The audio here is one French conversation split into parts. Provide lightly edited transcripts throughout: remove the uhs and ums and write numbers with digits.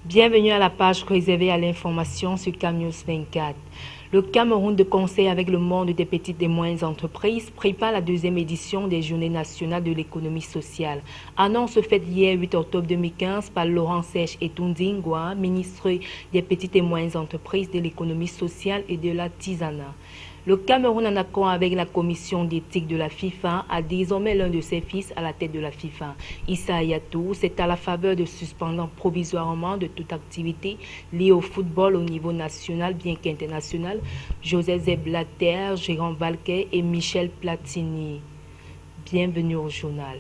Bienvenue à la page réservée à l'information sur CamNews 24. Le Cameroun de conseil avec le monde des petites et moyennes entreprises prépare la deuxième édition des Journées nationales de l'économie sociale. Annonce faite hier 8 octobre 2015 par Laurent Serge Etundingwa, ministre des petites et moyennes entreprises, de l'économie sociale et de l'artisanat. Le Cameroun, en accord avec la commission d'éthique de la FIFA, a désormais l'un de ses fils à la tête de la FIFA. Issa Hayatou, c'est à la faveur de suspendant provisoirement de toute activité liée au football au niveau national, bien qu'international, José Zeblater, Jérôme Valquet et Michel Platini. Bienvenue au journal.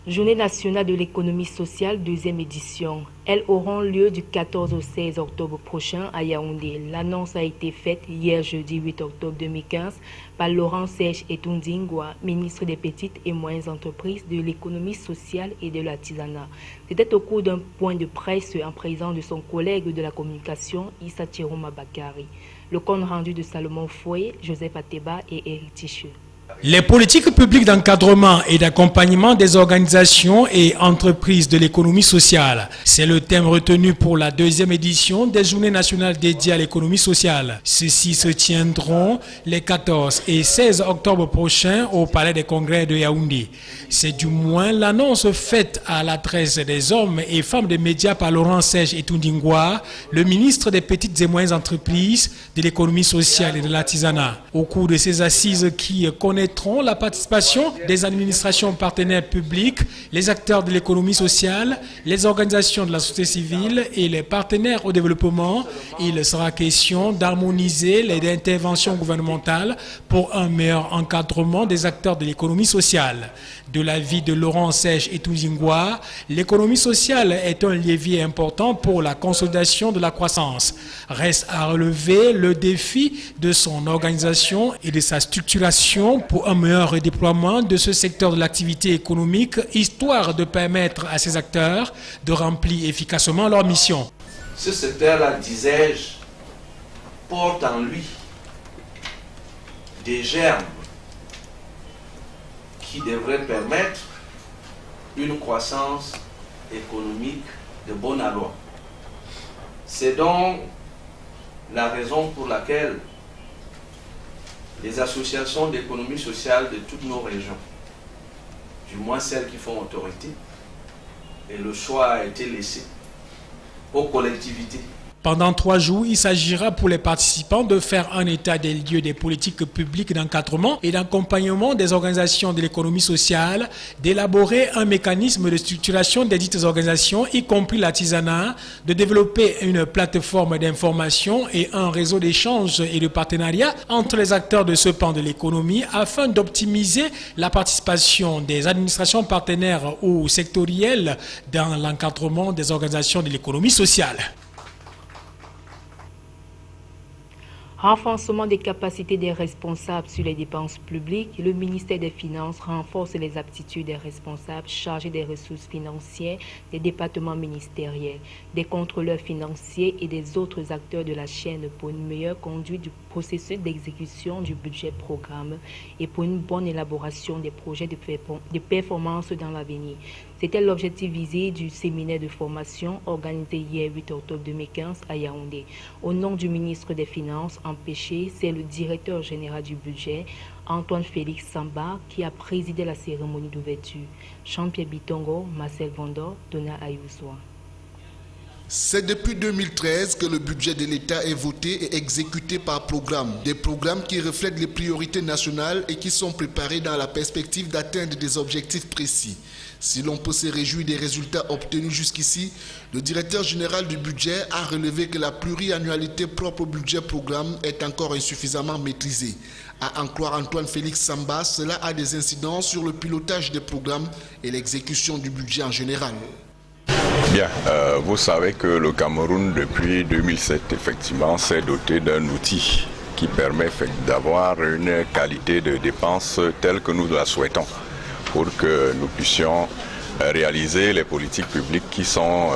Journée nationale de l'économie sociale, deuxième édition. Elles auront lieu du 14 au 16 octobre prochain à Yaoundé. L'annonce a été faite hier jeudi 8 octobre 2015 par Laurent Serge Etundingwa, ministre des petites et moyennes entreprises, de l'économie sociale et de l'artisanat. C'était au cours d'un point de presse en présence de son collègue de la communication, Issa Chiroma Bakari. Le compte rendu de Salomon Foué, Joseph Ateba et Eric Ticheux. Les politiques publiques d'encadrement et d'accompagnement des organisations et entreprises de l'économie sociale. C'est le thème retenu pour la deuxième édition des Journées nationales dédiées à l'économie sociale. Ceux-ci se tiendront les 14 et 16 octobre prochains au Palais des Congrès de Yaoundé. C'est du moins l'annonce faite à l'adresse des hommes et femmes des médias par Laurent Serge Etundingwa, le ministre des petites et moyennes entreprises, de l'économie sociale et de l'artisanat. Au cours de ces assises qui connaîtront la participation des administrations partenaires publiques, les acteurs de l'économie sociale, les organisations de la société civile et les partenaires au développement, il sera question d'harmoniser les interventions gouvernementales pour un meilleur encadrement des acteurs de l'économie sociale. De l'avis de Laurent Serge Etundingwa, l'économie sociale est un levier important pour la consolidation de la croissance. Reste à relever le défi de son organisation et de sa structuration pour un meilleur redéploiement de ce secteur de l'activité économique, histoire de permettre à ces acteurs de remplir efficacement leur mission. Ce secteur-là, disais-je, porte en lui des germes qui devraient permettre une croissance économique de bon aloi. C'est donc la raison pour laquelle les associations d'économie sociale de toutes nos régions, du moins celles qui font autorité, et le choix a été laissé aux collectivités. Pendant 3 jours, il s'agira pour les participants de faire un état des lieux des politiques publiques d'encadrement et d'accompagnement des organisations de l'économie sociale, d'élaborer un mécanisme de structuration des dites organisations, y compris l'artisanat, de développer une plateforme d'information et un réseau d'échanges et de partenariat entre les acteurs de ce pan de l'économie afin d'optimiser la participation des administrations partenaires ou sectorielles dans l'encadrement des organisations de l'économie sociale. Renforcement des capacités des responsables sur les dépenses publiques. Le ministère des Finances renforce les aptitudes des responsables chargés des ressources financières des départements ministériels, des contrôleurs financiers et des autres acteurs de la chaîne pour une meilleure conduite du processus d'exécution du budget programme et pour une bonne élaboration des projets de performance dans l'avenir. C'était l'objectif visé du séminaire de formation organisé hier 8 octobre 2015 à Yaoundé. Au nom du ministre des Finances empêché, c'est le directeur général du budget, Antoine Félix Samba, qui a présidé la cérémonie d'ouverture. Jean-Pierre Bitongo, Marcel Vondor, Donna Ayouzoua. C'est depuis 2013 que le budget de l'État est voté et exécuté par programme. Des programmes qui reflètent les priorités nationales et qui sont préparés dans la perspective d'atteindre des objectifs précis. Si l'on peut se réjouir des résultats obtenus jusqu'ici, le directeur général du budget a relevé que la pluriannualité propre au budget programme est encore insuffisamment maîtrisée. À en croire Antoine Félix Samba, cela a des incidences sur le pilotage des programmes et l'exécution du budget en général. Bien, vous savez que le Cameroun, depuis 2007, effectivement, s'est doté d'un outil qui permet d'avoir une qualité de dépense telle que nous la souhaitons pour que nous puissions réaliser les politiques publiques qui sont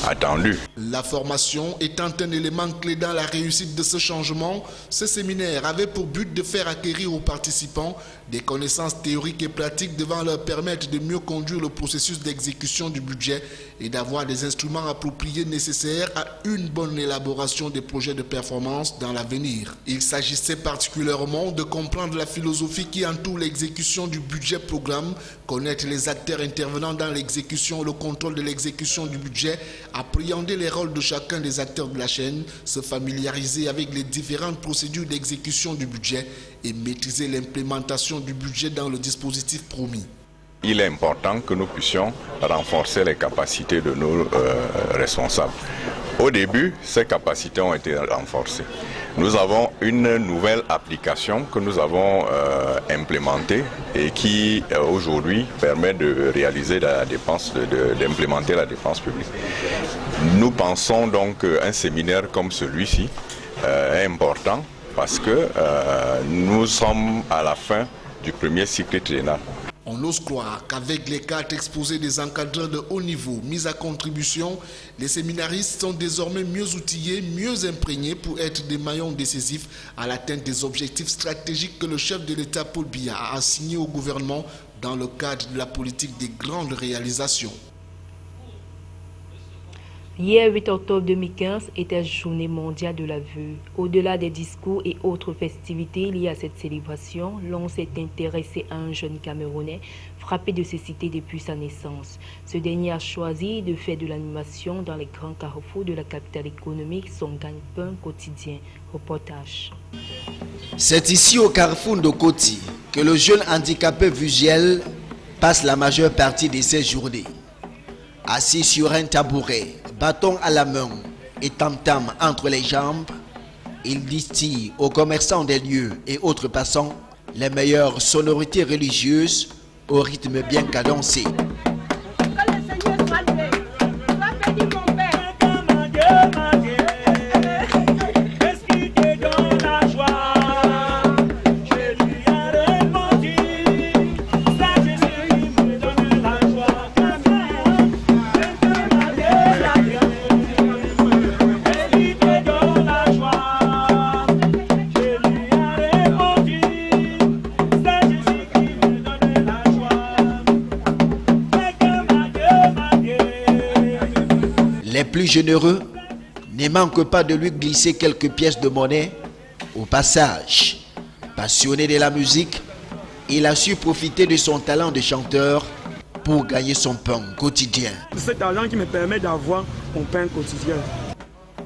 attendues. La formation étant un élément clé dans la réussite de ce changement, ce séminaire avait pour but de faire acquérir aux participants Des connaissances théoriques et pratiques devant leur permettre de mieux conduire le processus d'exécution du budget et d'avoir des instruments appropriés nécessaires à une bonne élaboration des projets de performance dans l'avenir. Il s'agissait particulièrement de comprendre la philosophie qui entoure l'exécution du budget-programme, connaître les acteurs intervenant dans l'exécution et le contrôle de l'exécution du budget, appréhender les rôles de chacun des acteurs de la chaîne, se familiariser avec les différentes procédures d'exécution du budget et maîtriser l'implémentation du budget dans le dispositif promis. Il est important que nous puissions renforcer les capacités de nos responsables. Au début, ces capacités ont été renforcées. Nous avons une nouvelle application que nous avons implémentée et qui aujourd'hui permet de réaliser la dépense, d'implémenter la dépense publique. Nous pensons donc qu'un séminaire comme celui-ci est important parce que nous sommes à la fin du premier cycle triennal. On ose croire qu'avec les cartes exposées des encadreurs de haut niveau mis à contribution, les séminaristes sont désormais mieux outillés, mieux imprégnés pour être des maillons décisifs à l'atteinte des objectifs stratégiques que le chef de l'État Paul Biya a assignés au gouvernement dans le cadre de la politique des grandes réalisations. Hier, 8 octobre 2015, était Journée mondiale de la vue. Au-delà des discours et autres festivités liées à cette célébration, l'on s'est intéressé à un jeune Camerounais frappé de cécité depuis sa naissance. Ce dernier a choisi de faire de l'animation dans les grands carrefours de la capitale économique son gagne-pain quotidien. Reportage. C'est ici au carrefour de Koti que le jeune handicapé visuel passe la majeure partie de ses journées. Assis sur un tabouret, bâton à la main et tam-tam entre les jambes, il distille aux commerçants des lieux et autres passants les meilleures sonorités religieuses au rythme bien cadencé. Les plus généreux ne manquent pas de lui glisser quelques pièces de monnaie au passage. Passionné de la musique, il a su profiter de son talent de chanteur pour gagner son pain quotidien. C'est cet argent qui me permet d'avoir mon pain quotidien.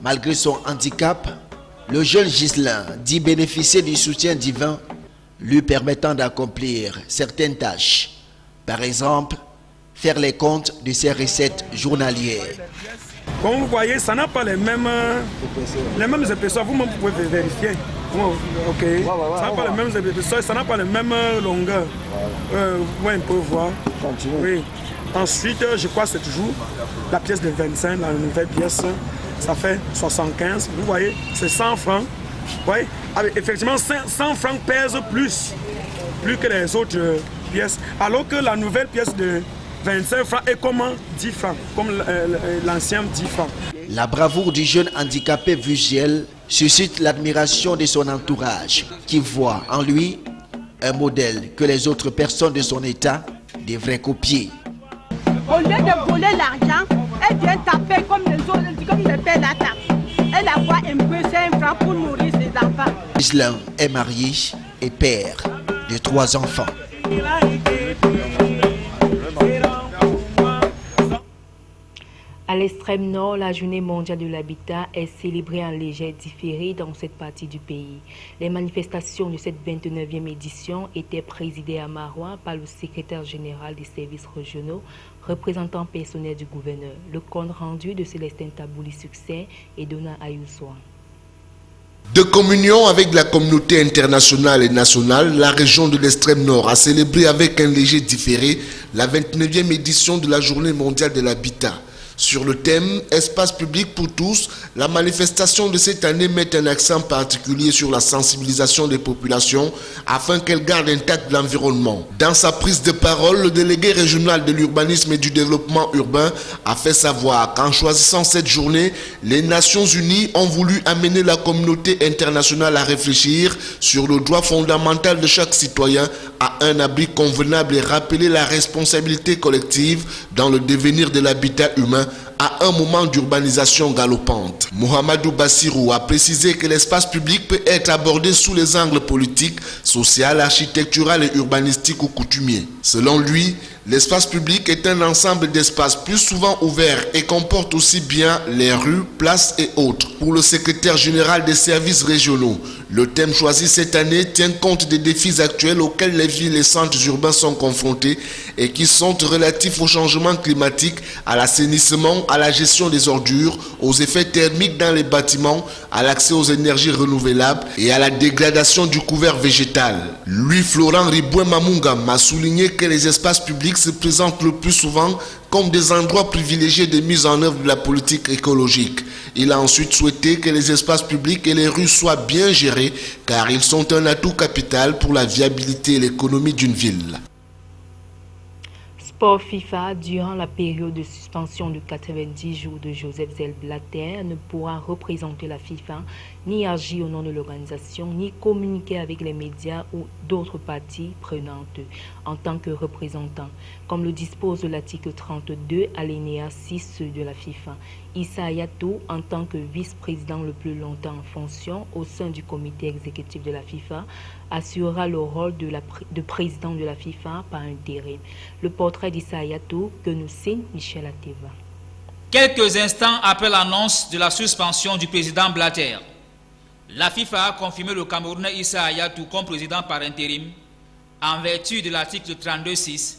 Malgré son handicap, le jeune Ghislain dit bénéficier du soutien divin lui permettant d'accomplir certaines tâches. Par exemple, faire les comptes de ses recettes journalières. Comme vous voyez, ça n'a pas les mêmes épaisseurs. Vous-même pouvez vérifier. Ok. Ça n'a pas les mêmes épaisseurs, ça n'a pas les mêmes longueurs. Vous pouvez voir. Oui. Ensuite, je crois que c'est toujours la pièce de 25, la nouvelle pièce. Ça fait 75. Vous voyez, c'est 100 francs. Oui. Effectivement, 100 francs pèsent plus que les autres pièces. Alors que la nouvelle pièce de 25 francs est comme 10 francs, comme l'ancien 10 francs. La bravoure du jeune handicapé visuel suscite l'admiration de son entourage, qui voit en lui un modèle que les autres personnes de son état devraient copier. Au lieu de voler l'argent, elle vient taper comme les autres, comme les pères la tape. Elle a un peu 5 francs pour nourrir ses enfants. Ghislain est marié et père de 3 enfants. À l'extrême nord, la journée mondiale de l'habitat est célébrée en léger différé dans cette partie du pays. Les manifestations de cette 29e édition étaient présidées à Maroua par le secrétaire général des services régionaux, représentant personnel du gouverneur. Le compte rendu de Célestin Tabouli Succès et Donna Ayouzoua. De communion avec la communauté internationale et nationale, la région de l'extrême nord a célébré avec un léger différé la 29e édition de la journée mondiale de l'habitat. Sur le thème « Espace public pour tous », la manifestation de cette année met un accent particulier sur la sensibilisation des populations afin qu'elles gardent intact l'environnement. Dans sa prise de parole, le délégué régional de l'urbanisme et du développement urbain a fait savoir qu'en choisissant cette journée, les Nations Unies ont voulu amener la communauté internationale à réfléchir sur le droit fondamental de chaque citoyen à un abri convenable et rappeler la responsabilité collective dans le devenir de l'habitat humain à un moment d'urbanisation galopante. Mohamedou Bassirou a précisé que l'espace public peut être abordé sous les angles politiques, social, architectural et urbanistique ou coutumier. Selon lui, l'espace public est un ensemble d'espaces plus souvent ouverts et comporte aussi bien les rues, places et autres. Pour le secrétaire général des services régionaux, le thème choisi cette année tient compte des défis actuels auxquels les villes et centres urbains sont confrontés et qui sont relatifs au changement climatique, à l'assainissement, à la gestion des ordures, aux effets thermiques dans les bâtiments, à l'accès aux énergies renouvelables et à la dégradation du couvert végétal. Lui, Florent Ribouin Mamungam, a souligné que les espaces publics se présentent le plus souvent comme des endroits privilégiés de mise en œuvre de la politique écologique. Il a ensuite souhaité que les espaces publics et les rues soient bien gérés car ils sont un atout capital pour la viabilité et l'économie d'une ville. Sport FIFA, durant la période de suspension de 90 jours de Joseph Zell Blatter, ne pourra représenter la FIFA, ni agir au nom de l'organisation, ni communiquer avec les médias ou d'autres parties prenantes en tant que représentant, comme le dispose l'article 32 alinéa 6 de la FIFA. Issa Hayatou, en tant que vice-président le plus longtemps en fonction au sein du comité exécutif de la FIFA, assurera le rôle de président de la FIFA par intérim. Le portrait d'Issa Hayatou que nous signe Michel Ateva. Quelques instants après l'annonce de la suspension du président Blatter, la FIFA a confirmé le Camerounais Issa Hayatou comme président par intérim en vertu de l'article 32.6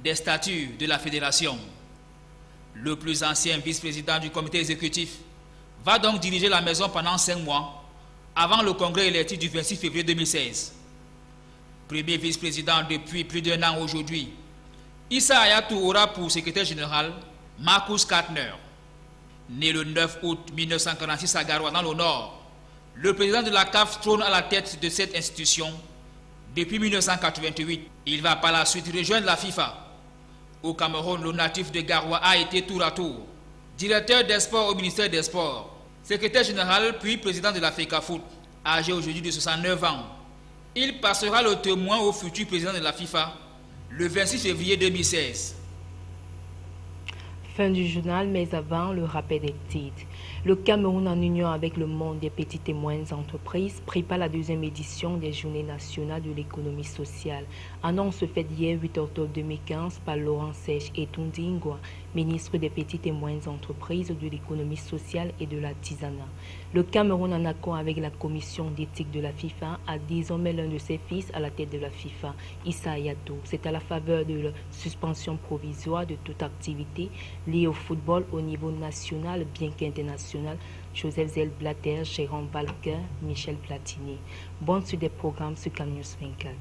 des statuts de la fédération. Le plus ancien vice-président du comité exécutif va donc diriger la maison pendant 5 mois avant le congrès électif du 26 février 2016. Premier vice-président depuis plus d'1 an aujourd'hui, Issa Hayatou aura pour secrétaire général Marcus Kartner. Né le 9 août 1946 à Garoua dans le Nord, le président de la CAF trône à la tête de cette institution depuis 1988. Il va par la suite rejoindre la FIFA. Au Cameroun, le natif de Garoua a été tour à tour directeur des sports au ministère des Sports, secrétaire général puis président de la FECAFOOT, âgé aujourd'hui de 69 ans. Il passera le témoin au futur président de la FIFA le 26 février 2016. Fin du journal, mais avant le rappel des titres. Le Cameroun, en union avec le monde des petites et moyennes entreprises, prépare la 2e édition des Journées nationales de l'économie sociale. Annonce faite hier 8 octobre 2015 par Laurent Serge Etundingwa, ministre des petites et moyennes entreprises, de l'économie sociale et de l'artisanat. Le Cameroun, en accord avec la commission d'éthique de la FIFA, a désormais l'un de ses fils à la tête de la FIFA, Issa Hayatou. C'est à la faveur de la suspension provisoire de toute activité liée au football au niveau national, bien qu'international. Joseph Zell Blatter, Jérôme Valquin, Michel Platini. Bonne suite des programmes sur CAM News 24.